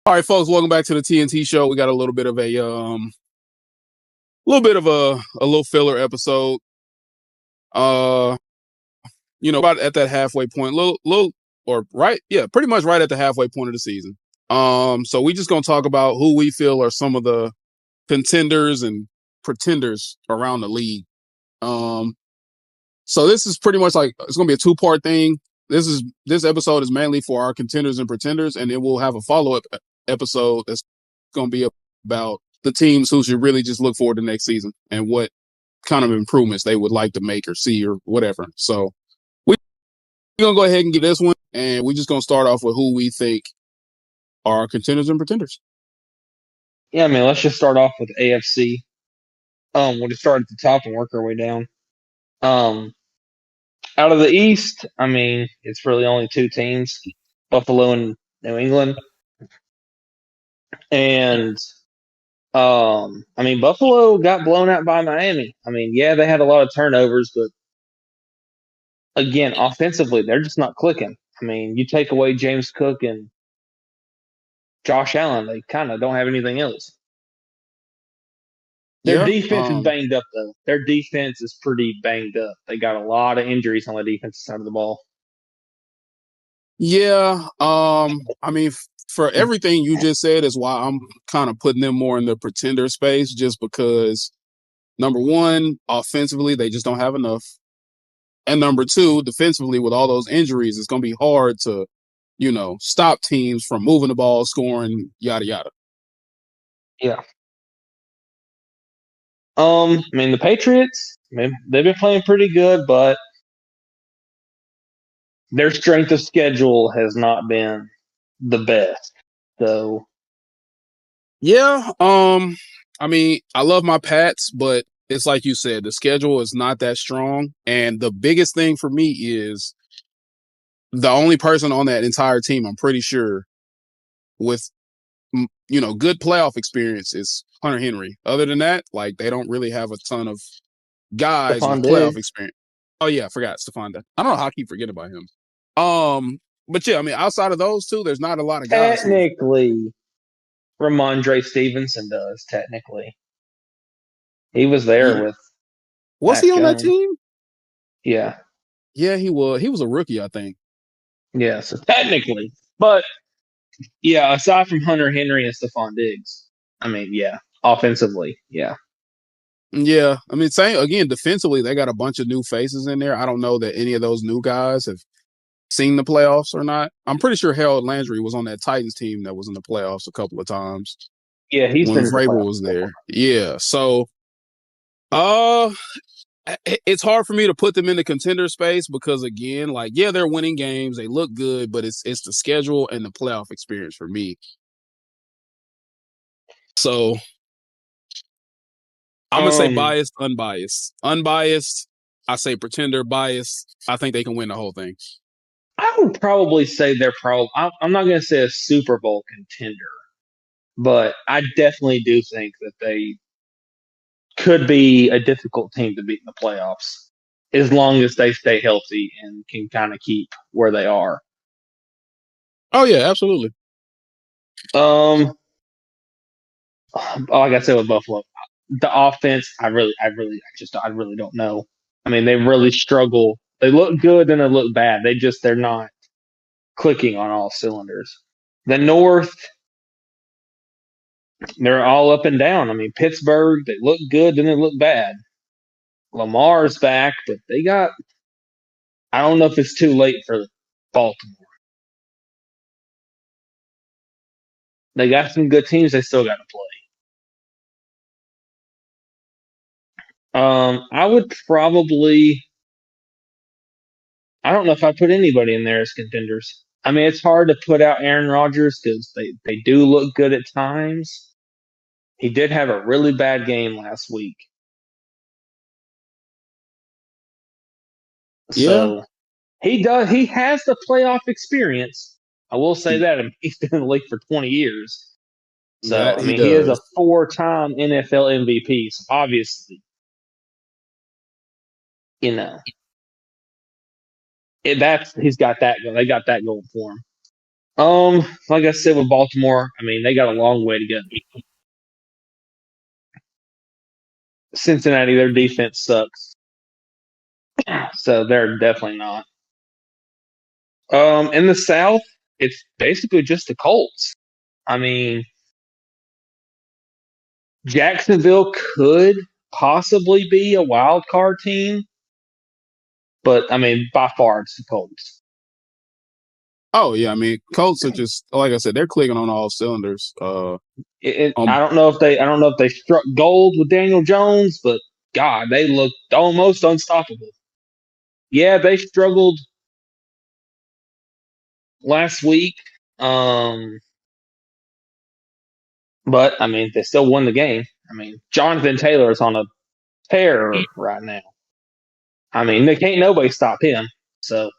All right, folks, welcome back to the TNT show. We got a little bit of a little filler episode. About at that halfway point, pretty much right at the halfway point of the season. So we just gonna talk about who we feel are some of the contenders and pretenders around the league. So this is pretty much like it's gonna be a two-part thing. This episode is mainly for our contenders and pretenders, and then we'll have a follow-up episode that's gonna be about the teams who should really just look forward to next season and what kind of improvements they would like to make or see or whatever. So we're gonna go ahead and get this one, and we're just gonna start off with who we think are contenders and pretenders. Yeah, I mean, let's just start off with AFC. We'll just start at the top and work our way down. Out of the East, I mean, it's really only two teams, Buffalo and New England. And I mean, Buffalo got blown out by Miami. I mean, yeah, they had a lot of turnovers, but again, offensively, they're just not clicking. I mean, you take away James Cook and Josh Allen, they kind of don't have anything else. Their defense is banged up, though. Their defense is pretty banged up. They got a lot of injuries on the defensive side of the ball. Yeah. I mean, for everything you just said is why I'm kind of putting them more in the pretender space, just because number one, offensively, they just don't have enough. And number two, defensively, with all those injuries, it's going to be hard to, stop teams from moving the ball, scoring, yada, yada. Yeah. I mean, the Patriots, they've been playing pretty good, but their strength of schedule has not been the best. So, yeah. I mean, I love my Pats, but it's like you said, the schedule is not that strong. And the biggest thing for me is the only person on that entire team, I'm pretty sure, with good playoff experience is Hunter Henry. Other than that, like they don't really have a ton of guys with playoff experience. Oh yeah, I forgot Stephon Diggs. I don't know how I keep forgetting about him. But yeah, I mean, outside of those two, there's not a lot of guys. Technically, Ramondre Stevenson does. Technically, he was there with. Was he on that team? Yeah. Yeah, he was. He was a rookie, I think. Yeah, so technically, but yeah, aside from Hunter Henry and Stephon Diggs, I mean, yeah, offensively, yeah. Yeah, I mean, same again. Defensively, they got a bunch of new faces in there. I don't know that any of those new guys have seen the playoffs or not. I'm pretty sure Harold Landry was on that Titans team that was in the playoffs a couple of times. Yeah, he's when been Vrabel was there. Yeah, so it's hard for me to put them in the contender space because again, like yeah, they're winning games, they look good, but it's the schedule and the playoff experience for me. So I'm gonna say biased, unbiased. Unbiased, I say pretender. Biased, I think they can win the whole thing. I would probably say they're I'm not going to say a Super Bowl contender, but I definitely do think that they could be a difficult team to beat in the playoffs as long as they stay healthy and can kind of keep where they are. Oh yeah, absolutely. Like I said with Buffalo, the offense, I really don't know. I mean, they really struggle. They look good and they look bad. They're not clicking on all cylinders. The North, they're all up and down. I mean, Pittsburgh, they look good, then they look bad. Lamar's back, but I don't know if it's too late for Baltimore. They got some good teams they still got to play. I would probably, I don't know if I put anybody in there as contenders. I mean, it's hard to put out Aaron Rodgers because they do look good at times. He did have a really bad game last week. So he has the playoff experience. I will say that. I mean, he's been in the league for 20 years. So, I mean, he is a 4-time NFL MVP. So, obviously, he's got that going. They got that going for him. Like I said with Baltimore, I mean they got a long way to go. Cincinnati, their defense sucks, so they're definitely not. In the South, it's basically just the Colts. I mean, Jacksonville could possibly be a wild card team, but I mean, by far it's the Colts. Oh yeah, I mean, Colts are just like I said, they're clicking on all cylinders. I don't know if they struck gold with Daniel Jones, but God, they looked almost unstoppable. Yeah, they struggled last week, um, but I mean, they still won the game. I mean, Jonathan Taylor is on a tear right now. I mean, they can't nobody stop him. So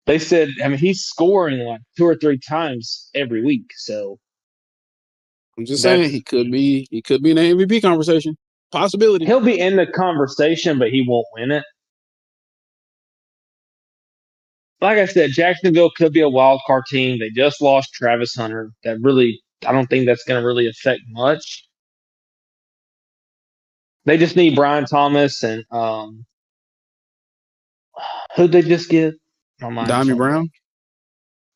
they said, I mean, he's scoring like two or three times every week. So I'm just saying that's he could be in the MVP conversation. Possibility. he'll be in the conversation, but he won't win it. Like I said, Jacksonville could be a wild card team. They just lost Travis Hunter. That really, I don't think that's going to really affect much. They just need Brian Thomas and who'd they just get? My mind's Dimey on blank. Brown.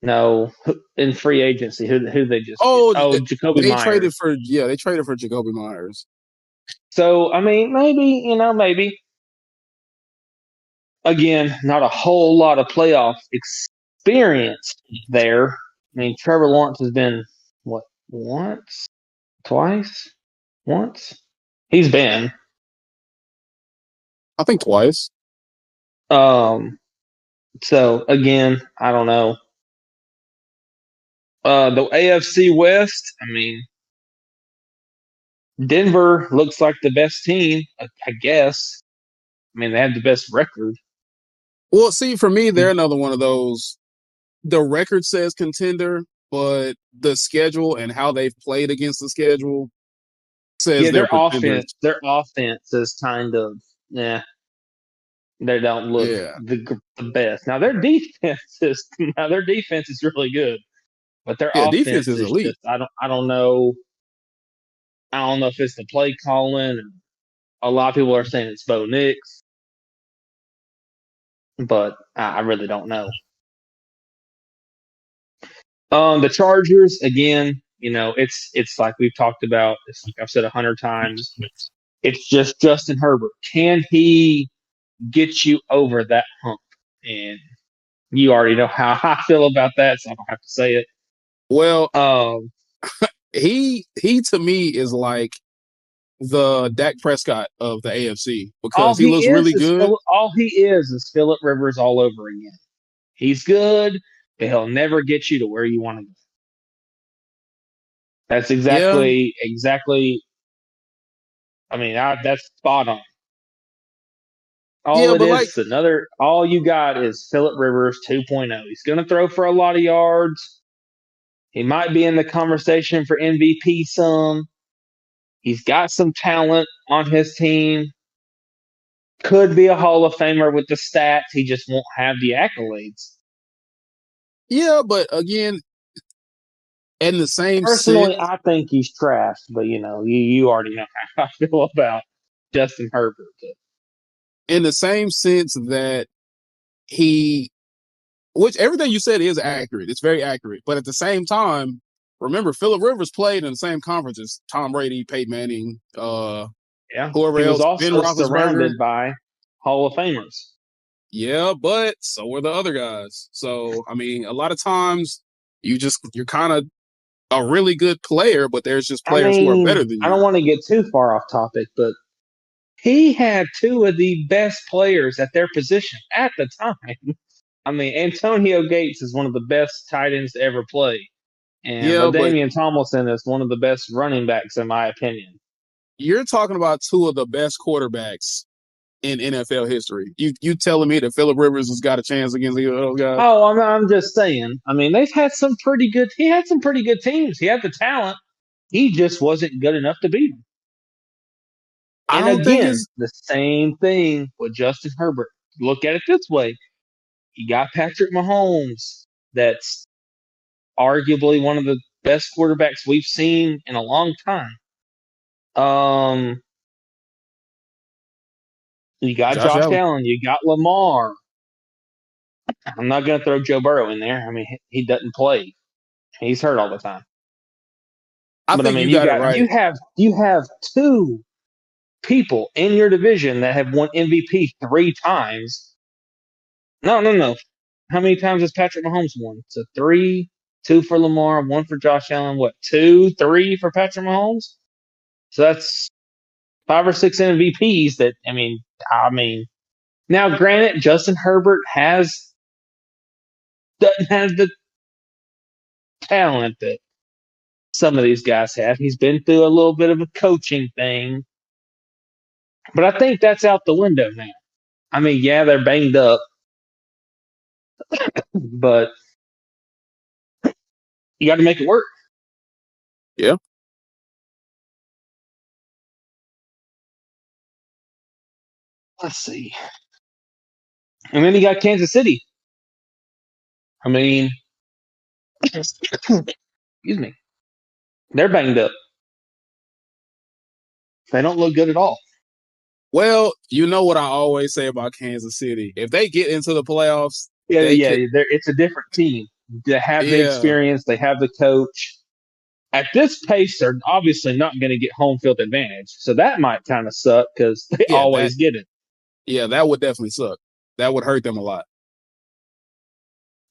No, in free agency, who they just get? Oh, Oh, Jacoby Myers. they traded for Jacoby Myers. So I mean, maybe maybe again, not a whole lot of playoff experience there. I mean, Trevor Lawrence has been what once, twice, once. He's been. I think twice. Um. So again, I don't know. The AFC West. I mean, Denver looks like the best team. I guess. I mean, they have the best record. Well, see, for me, they're another one of those. The record says contender, but the schedule and how they've played against the schedule says Yeah, they're pretenders. their offense is kind of yeah. They don't look Yeah, the best. Now their defense is really good, but their yeah. Defense offense is is elite. just I don't know. I don't know if it's the play calling. A lot of people are saying it's Bo Nix, but I really don't know. The Chargers again. It's like we've talked about. It's like I've said 100 times. It's just Justin Herbert. Can he get you over that hump? And you already know how I feel about that, so I don't have to say it. Well, Um, he to me is like the Dak Prescott of the AFC all because he he looks is really is good. Philip. All he is Philip Rivers all over again. He's good, but he'll never get you to where you want to go. That's Yeah, exactly. I mean, that's spot on. All yeah, it but like, is another. All you got is Philip Rivers 2.0. He's going to throw for a lot of yards. He might be in the conversation for MVP some. He's got some talent on his team. Could be a Hall of Famer with the stats. He just won't have the accolades. yeah, but again, in the same sense, Personally, I think he's trash, but you already know how I feel about Justin Herbert. in the same sense that he, which everything you said is accurate. It's very accurate, but at the same time, remember Philip Rivers played in the same conference as Tom Brady, Peyton Manning, Yeah, whoever he was else, Ben also Roethlisberger. surrounded by Hall of Famers. Yeah, but so were the other guys. So I mean, a lot of times you're kind of a really good player, but there's just I players who are mean, better than I don't you. want to get too far off topic, but he had two of the best players at their position at the time. I mean, Antonio Gates is one of the best tight ends to ever play, and Yeah, but LaDainian Tomlinson is one of the best running backs, in my opinion. you're talking about two of the best quarterbacks in NFL history. You telling me that Philip Rivers has got a chance against either of those guys? Oh, I'm just saying. I mean, they've had some pretty good. He had some pretty good teams. He had the talent. He just wasn't good enough to beat them. I And don't think again, it's the same thing with Justin Herbert. Look at it this way: You got Patrick Mahomes, that's arguably one of the best quarterbacks we've seen in a long time. Um, you got Josh Josh Allen. Allen, you got Lamar. I'm not going to throw Joe Burrow in there. I mean, he doesn't play; he's hurt all the time. I But I think mean, you you got it got right. you have two people in your division that have won MVP three times. No, no, no. How many times has Patrick Mahomes won? So three, two for Lamar, one for Josh Allen. What, two, three for Patrick Mahomes? So that's five or six MVPs. I mean, now granted, Justin Herbert doesn't have the talent that some of these guys have. He's been through a little bit of a coaching thing, but I think that's out the window now. I mean, yeah, they're banged up, but you got to make it work. Yeah. Let's see. And then you got Kansas City. I mean, excuse me, they're banged up. They don't look good at all. Well, you know what I always say about Kansas City. If they get into the playoffs, Yeah, they yeah, could. it's a different team. They have the Yeah. experience. They have the coach. At this pace, they're obviously not going to get home field advantage. So that might kind of suck because they Yeah. That. always get it. Yeah. That would definitely suck. That would hurt them a lot.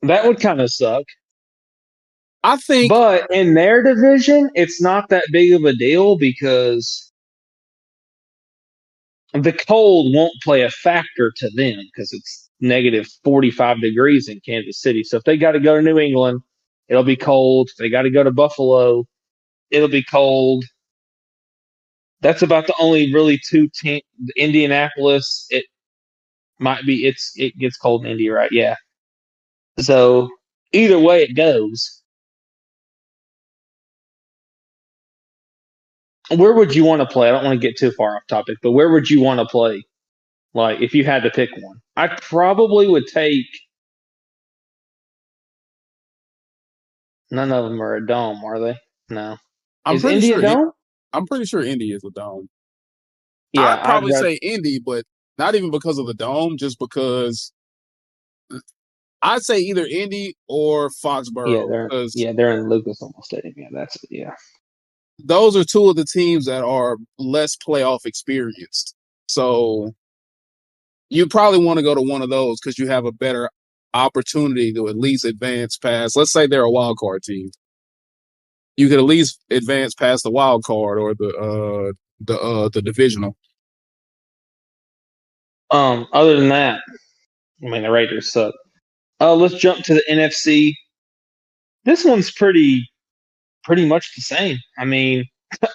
That would kind of suck. I think But in their division, it's not that big of a deal because the cold won't play a factor to them because it's negative 45 degrees in Kansas City. So if they got to go to New England, it'll be cold. If they got to go to Buffalo, it'll be cold. That's about the only really two teams. Indianapolis, it gets cold in Indy, right? Yeah. So either way it goes, where would you want to play? I don't want to get too far off topic, but where would you want to play? Like if you had to pick one, I probably would take. None of them are a dome, are they? No. I'm Is pretty Indy a sure. dome? I'm pretty sure Indy is a dome. Yeah, I'd I'd probably rather. say Indy, but not even because of the dome, just because I'd say either Indy or Yeah, Foxborough because they're in Lucas Oil Stadium. Yeah, that's it. Yeah. those are two of the teams that are less playoff experienced. So you probably want to go to one of those because you have a better opportunity to at least advance past. Let's say they're a wild card team. You could at least advance past the wild card or the divisional. Other than that, I mean the Raiders suck. Let's jump to the NFC. This one's pretty much the same. I mean,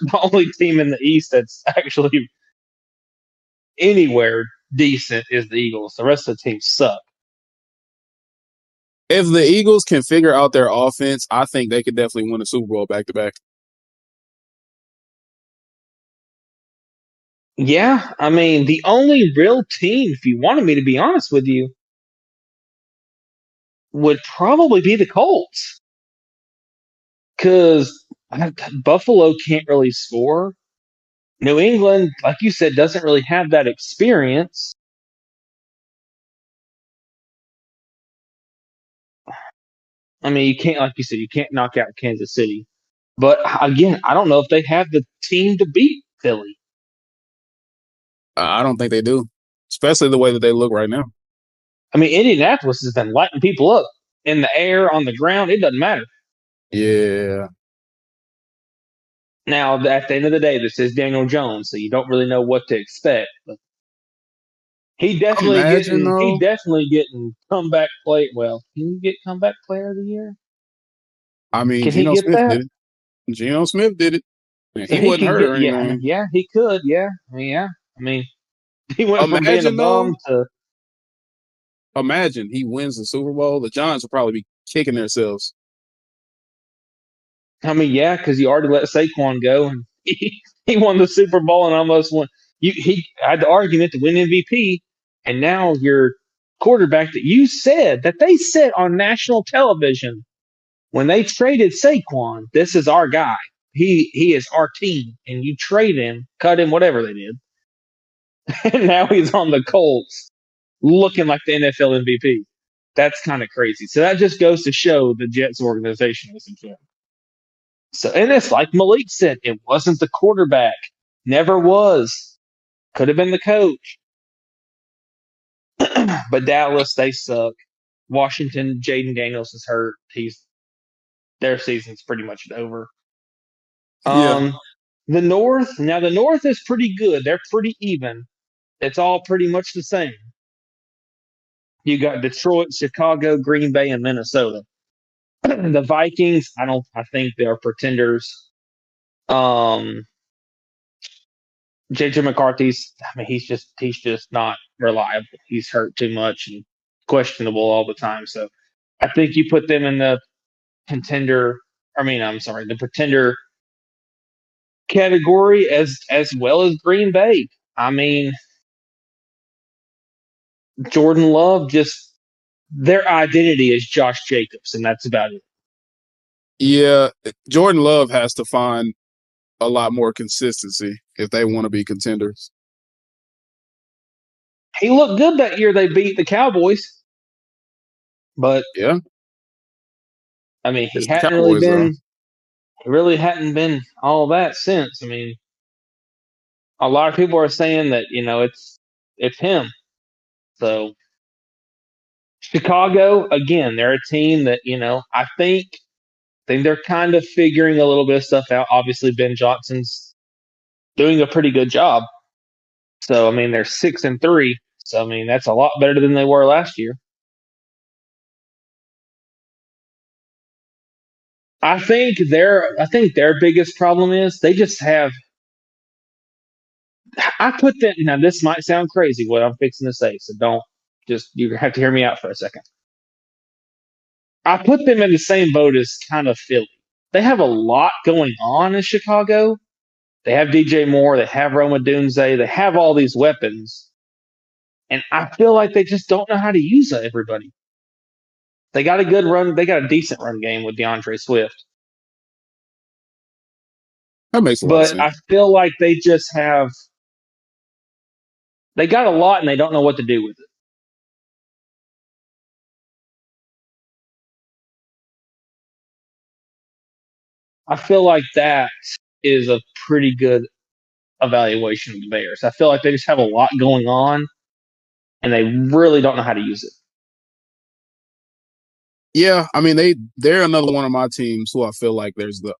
the only team in the East that's actually anywhere decent is the Eagles. The rest of the teams suck. If the Eagles can figure out their offense, I think they could definitely win a Super Bowl back to back. Yeah, I mean, the only real team, if you wanted me to be honest with you, would probably be the Colts. Because Buffalo can't really score. New England, like you said, doesn't really have that experience. I mean, you can't, like you said, you can't knock out Kansas City. But again, I don't know if they have the team to beat Philly. I don't think they do, especially the way that they look right now. I mean, Indianapolis has been lighting people up in the air, on the ground. It doesn't matter. Yeah. Now, at the end of the day, this is Daniel Jones, so you don't really know what to expect. But Imagine he though. definitely getting comeback play. Well, can you get comeback player of the year? I mean, Can he Geno get Smith that? did it. Geno Smith did it. And So he he wasn't could hurt get, or yeah, anything. yeah, he could, yeah. I mean, yeah. I mean, he went from being a Imagine though. bum to, Imagine he wins the Super Bowl. The Giants will probably be kicking themselves. I mean, yeah, because you already let Saquon go and he won the Super Bowl and almost won. He had the argument to win MVP, and now you're quarterback that you said that they said on national television when they traded Saquon, this is our guy. He is our team, and you trade him, cut him, whatever they did, and now he's on the Colts, looking like the NFL MVP. That's kind of crazy. So that just goes to show the Jets organization is a gem. So, and it's like Malik said, it wasn't the quarterback, never was. Could have been the coach, but Dallas they suck. Washington, Jaden Daniels is hurt. Their season's pretty much over. Yeah. Um, the North is pretty good. They're pretty even. It's all pretty much the same. You got Detroit, Chicago, Green Bay, and Minnesota. The Vikings, I think they're pretenders. Um, JJ McCarthy's, he's just not reliable. He's hurt too much and questionable all the time. So I think you put them in the contender. I'm sorry, the pretender category as well as Green Bay. I mean, Jordan Love just their identity is Josh Jacobs, and that's about it. Yeah. Jordan Love has to find a lot more consistency if they want to be contenders. He looked good that year they beat the Cowboys, but Yeah. I mean It's the Cowboys, though. he really hadn't been all that since. I mean, a lot of people are saying that, it's him. So Chicago, again, they're a team that, I think they're kind of figuring a little bit of stuff out. Obviously, Ben Johnson's doing a pretty good job. So I mean, they're 6-3. So I mean, that's a lot better than they were last year. I think their biggest problem is they just have. I put them now. This might sound crazy what I'm fixing to say, so don't just you have to hear me out for a second. I put them in the same boat as kind of Philly. They have a lot going on in Chicago. They have DJ Moore. They have Roma Dunze. They have all these weapons, and I feel like they just don't know how to use everybody. They got a good run. They got a decent run game with DeAndre Swift, That makes a lot of but I sense. feel like they got a lot and they don't know what to do with it. I feel like that is a pretty good evaluation of the Bears. I feel like they just have a lot going on and they really don't know how to use it. Yeah, I mean they're another one of my teams who I feel like there's the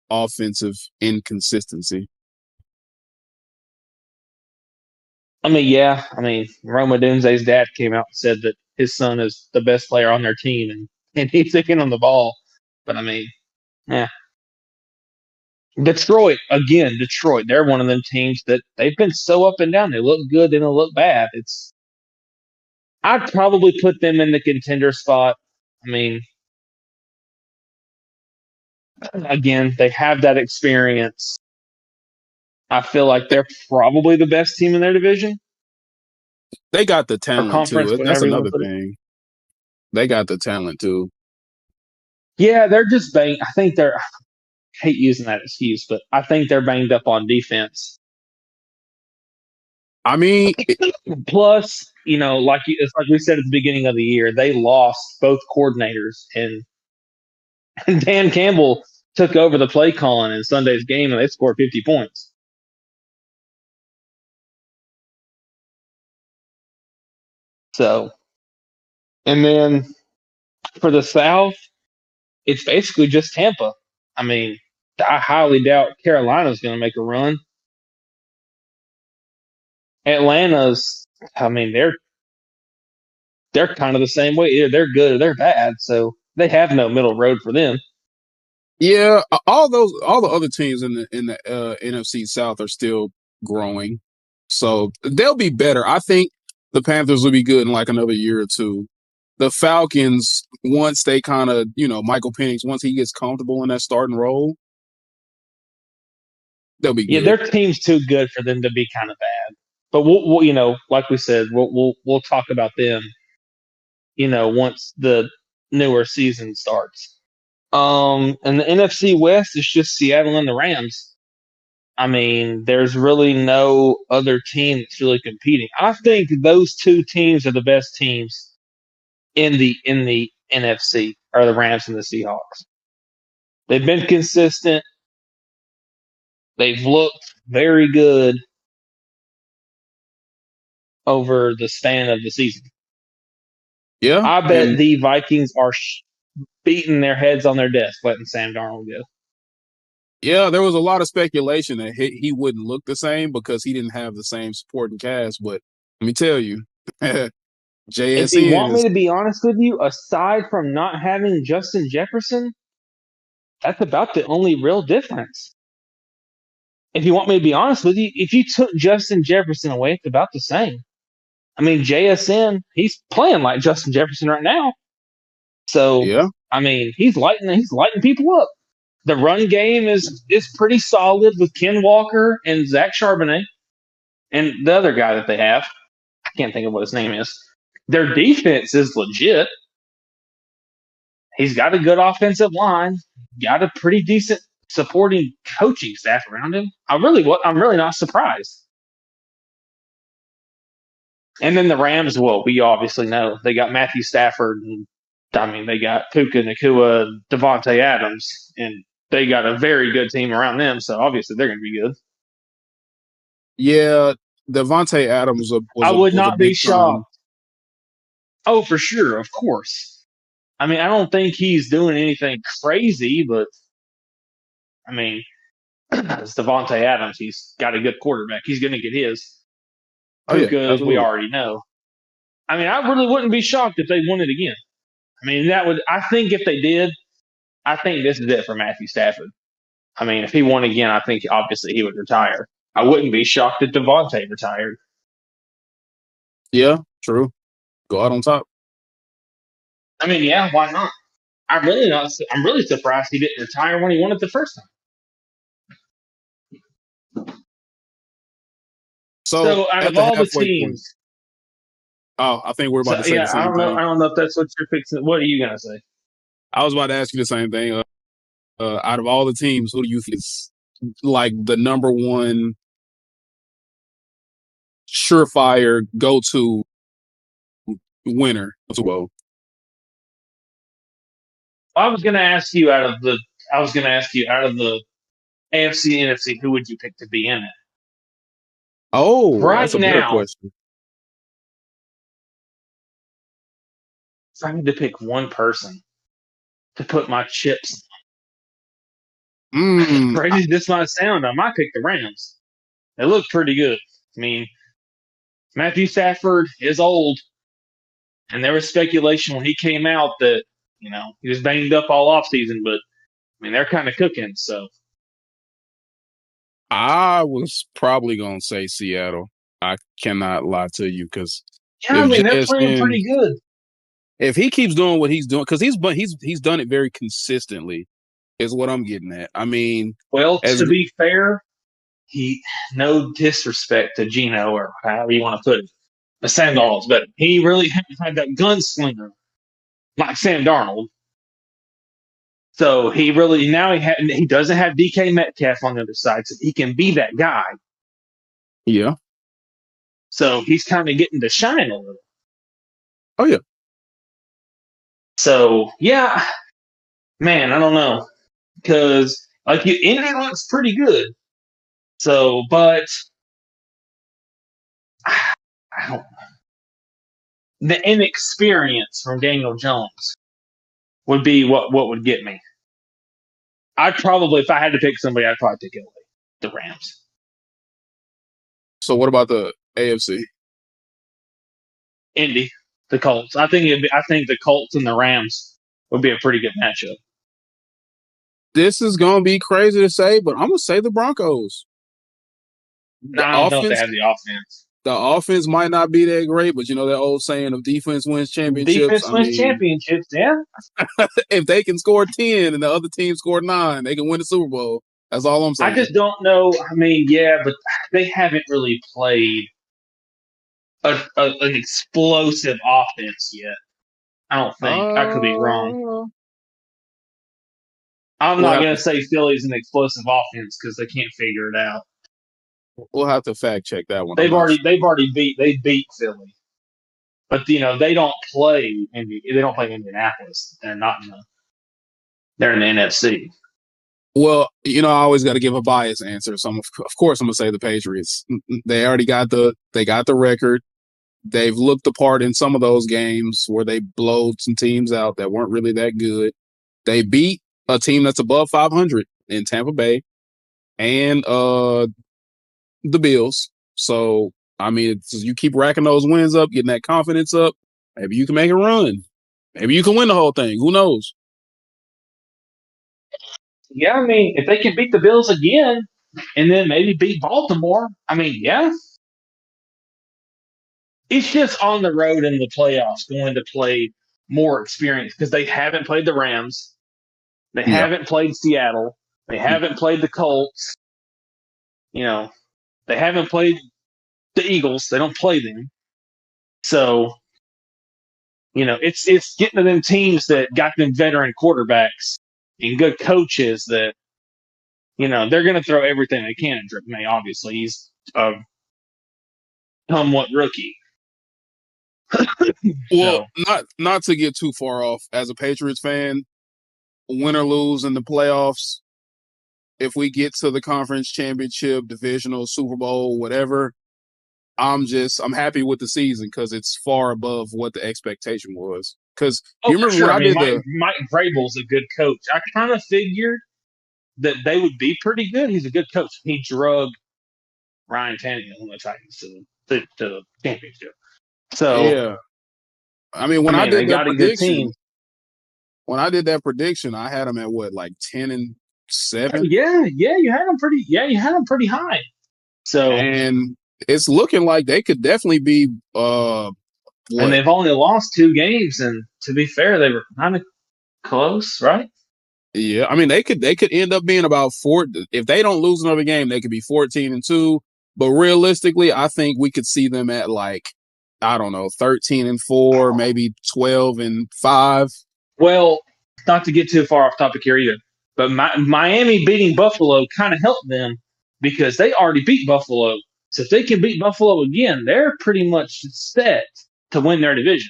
offensive inconsistency. I mean, yeah, Roma Dunze's dad came out and said that his son is the best player on their team and he's taking on the ball. But yeah. Detroit, they're one of them teams that they've been so up and down. They look good, then they look bad. I'd probably put them in the contender spot. I mean, again, they have that experience. I feel like they're probably the best team in their division They got the or talent conference, too. That's whatever you want another to put it. thing. They got the talent too. Yeah, they're just banged. I hate using that excuse, but I think they're banged up on defense. I mean, Plus, it's like we said at the beginning of the year, they lost both coordinators, and Dan Campbell took over the play calling in Sunday's game, and they scored 50 points. So, and then for the South, it's basically just Tampa. I mean, I highly doubt Carolina's going to make a run. Atlanta's, they're kind of the same way. Either they're good or they're bad, so they have no middle road for them. yeah, all the other teams in the NFC South are still growing, so they'll be better. I think the Panthers will be good in like another year or two. The Falcons, once they kind of, Michael Penix, once he gets comfortable in that starting role, they'll be Yeah, good. their team's too good for them to be kind of bad. But we'll like we said, we'll talk about them once the newer season starts. And the NFC West is just Seattle and the Rams. I mean, there's really no other team that's really competing. I think those two teams are the best teams in the NFC, are the Rams and the Seahawks. They've been consistent. They've looked very good over the span of the season. Yeah, I bet and the Vikings are beating their heads on their desk letting Sam Darnold go. yeah, there was a lot of speculation that he wouldn't look the same because he didn't have the same supporting cast. But let me tell you, If you JSN want me is to be honest with you, aside from not having Justin Jefferson, that's about the only real difference. If you want me to be honest with you, if you took Justin Jefferson away, it's about the same. I mean, JSN, he's playing like Justin Jefferson right now. So, yeah, I mean, he's lighting people up. The run game is pretty solid with Ken Walker and Zach Charbonnet and the other guy that they have. I can't think of what his name is. Their defense is legit. He's got a good offensive line, got a pretty decent supporting coaching staff around him. I'm really not surprised. And then the Rams, well, we obviously know they got Matthew Stafford, and I mean they got Puka Nakua, Devontae Adams, and they got a very good team around them. So obviously they're going to be good. yeah. Devontae Adams I would was a not be big time. shocked. Oh, for sure, of course. I mean, I don't think he's doing anything crazy, but I mean, it's Devontae Adams. He's got a good quarterback. He's going to get his. Oh yeah, Puka, as we absolutely. already know. I mean, I really wouldn't be shocked if they won it again. I mean, that would. I think if they did, I think this is it for Matthew Stafford. I mean, if he won again, I think obviously he would retire. I wouldn't be shocked if Devontae retired. Yeah, true. Go out on top. I mean, yeah, why not? I'm really not. I'm really surprised he didn't retire when he won it the first time. So So, out at of the all the halfway point, teams, oh, I think we're about so to say the yeah, I same don't know. thing. I don't know if that's what you're fixing. What are you gonna say? I was about to ask you the same thing. Out of all the teams, who do you think is like the number one surefire go to winner of the Super Bowl? I was gonna ask you out of the. I was gonna ask you out of the AFC, NFC, who would you pick to be in it? Oh, Right that's a better now, question. if I had to pick one person to put my chips, Mm, crazy this might sound, I might pick the Rams. They look pretty good. I mean, Matthew Stafford is old, and there was speculation when he came out that he was banged up all off season, but I mean they're kind of cooking. So I was probably gonna say Seattle. I cannot lie to you because yeah, I if mean they're playing JSN, pretty good. if he keeps doing what he's doing, because he's done it very consistently, is what I'm getting at. I mean, Well, as to be fair, he no disrespect to Gino or however you want to put it, but Sam Darnold's better. He really hasn't had that gunslinger like Sam Darnold. So he really now he doesn't have DK Metcalf on the other side, so he can be that guy. yeah, So he's kind of getting to shine a little. oh yeah. So yeah, man, I don't know because like Indy looks pretty good. So, but I don't. The inexperience from Daniel Jones would be what would get me. I'd probably, if I had to pick somebody, I'd probably pick LA, the Rams. So what about the AFC? Indy, the Colts. I think the Colts and the Rams would be a pretty good matchup. This is gonna be crazy to say, but I'm gonna say the Broncos. No, The I don't know if they offense, have the offense. the offense might not be that great, but you know that old saying of defense wins championships. Defense I wins mean, championships, yeah. if they can score 10 and the other team scored 9, they can win the Super Bowl. That's all I'm I saying. just don't know. I mean, yeah, but they haven't really played an explosive offense yet. I don't think. I could be wrong. Uh, I'm we'll not have going to to say Philly's an explosive offense because they can't figure it out. we'll have to fact check that one. I'm not They beat Philly, but they don't play they don't play Indianapolis. They're in the NFC. Well, I always got to give a biased answer. So of course I'm gonna say the Patriots. They already got the record. They've looked the part in some of those games where they blowed some teams out that weren't really that good. They beat a team that's above 500 in Tampa Bay and the Bills. So I mean, you keep racking those wins up, getting that confidence up. Maybe you can make a run. Maybe you can win the whole thing. Who knows? Yeah, I mean, if they can beat the Bills again and then maybe beat Baltimore, I mean, yeah, it's just on the road in the playoffs going to play more experience because they haven't played the Rams, they Yeah. haven't played Seattle, they haven't played the Colts, you know, they haven't played the Eagles. They don't play them, so it's getting to them teams that got them veteran quarterbacks and good coaches that they're going to throw everything they can at Drake May. Obviously, he's a somewhat rookie, Well, so not to get too far off. As a Patriots fan, win or lose in the playoffs, if we get to the conference championship, divisional, Super Bowl, whatever, I'm happy with the season because it's far above what the expectation was. Because oh, you for remember when sure. I I mean, did Mike Vrabel's a good coach. I kind of figured that they would be pretty good. He's a good coach. He drug Ryan Tannehill and the Titans to the championship. So, yeah, I mean I when I mean, did they that got a good team. prediction, I had them at what, like 10-7, Yeah, you had them pretty. Yeah, you had them pretty high. So, and it's looking like they could definitely be and what. they've only lost 2 games, and to be fair, they were kind of close, right? Yeah, I mean they could end up being about four. If they don't lose another game, they could be 14-2. But realistically, I think we could see them at like, I don't know, 13-4, maybe 12-5. Well, not to get too far off topic here either, but Miami beating Buffalo kind of helped them because they already beat Buffalo. So if they can beat Buffalo again, they're pretty much set to win their division.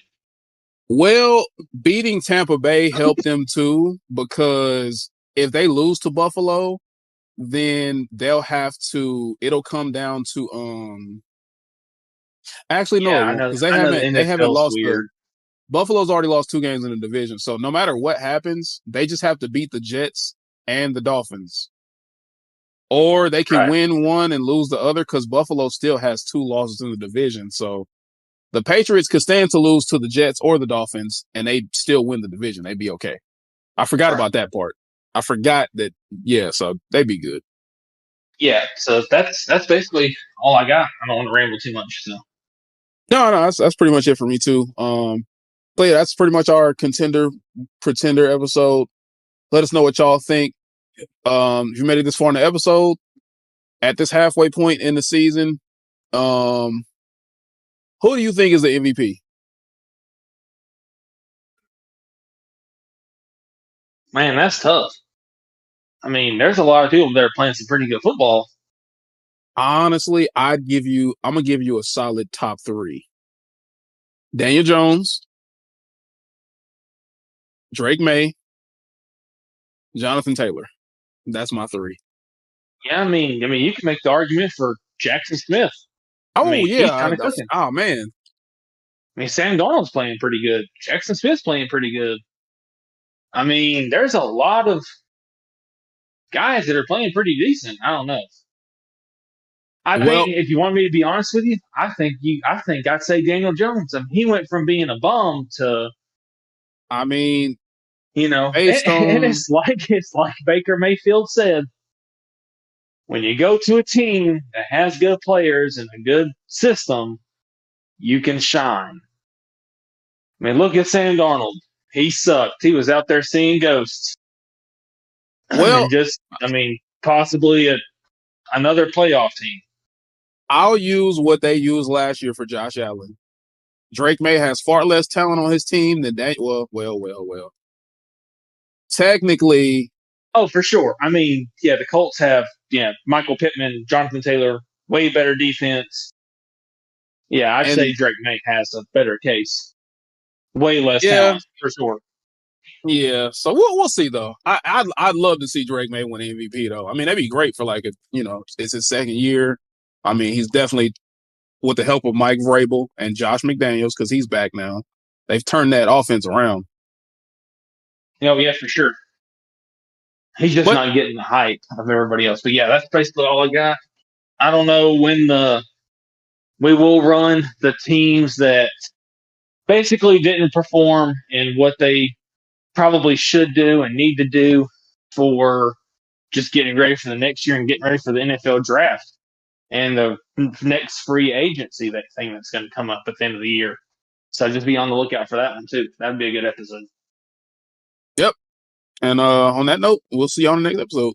Well, beating Tampa Bay helped them too because if they lose to Buffalo, then they'll have to. It'll come down to Actually, no, Yeah, it won't because I know the they haven't NFL's lost the weird. Buffalo's already lost 2 games in the division. So no matter what happens, they just have to beat the Jets and the Dolphins. Or they can Right. win one and lose the other because Buffalo still has 2 losses in the division. So the Patriots could stand to lose to the Jets or the Dolphins and they still win the division. They'd be okay. I forgot Right. about that part. I forgot that, yeah, so they'd be good. Yeah, so that's basically all I got. I don't want to ramble too much. So No, that's pretty much it for me too. But yeah, that's pretty much our contender pretender episode. Let us know what y'all think. If you made it this far in the episode, at this halfway point in the season, um, who do you think is the MVP? man, that's tough. I mean, there's a lot of people that are playing some pretty good football. Honestly, I'm gonna give you a solid top three. Daniel Jones, Drake May, Jonathan Taylor. That's my three. Yeah, I mean, you can make the argument for Jackson Smith. I Oh mean, he's yeah, kind of cooking. oh man. I mean, Sam Darnold's playing pretty good. Jackson Smith's playing pretty good. I mean, there's a lot of guys that are playing pretty decent. I don't know. I think Well, if you want me to be honest with you, I think I'd say Daniel Jones. I mean, he went from being a bum to I mean, and, based and on it's like Baker Mayfield said, when you go to a team that has good players and a good system, you can shine. I mean, look at Sam Darnold. He sucked. He was out there seeing ghosts. well, And I mean, possibly another playoff team. I'll use what they used last year for Josh Allen. Drake May has far less talent on his team than that. Well. Technically, Oh, for sure. I mean, yeah, the Colts have Michael Pittman, Jonathan Taylor, way better defense. Yeah, I'd say and Drake May has a better case. Way less yeah, talent for sure. yeah. So we'll see though. I'd love to see Drake May win MVP though. I mean, that'd be great for like it's his second year. I mean, he's definitely with the help of Mike Vrabel and Josh McDaniels because he's back now. They've turned that offense around. Yeah, for sure. He's just But not getting the hype of everybody else. But yeah, that's basically all I got. I don't know when we will run the teams that basically didn't perform in what they probably should do and need to do for just getting ready for the next year and getting ready for the NFL draft and the next free agency thing that's going to come up at the end of the year. So just be on the lookout for that one too. That'd be a good episode. yep. And on that note, we'll see you on the next episode.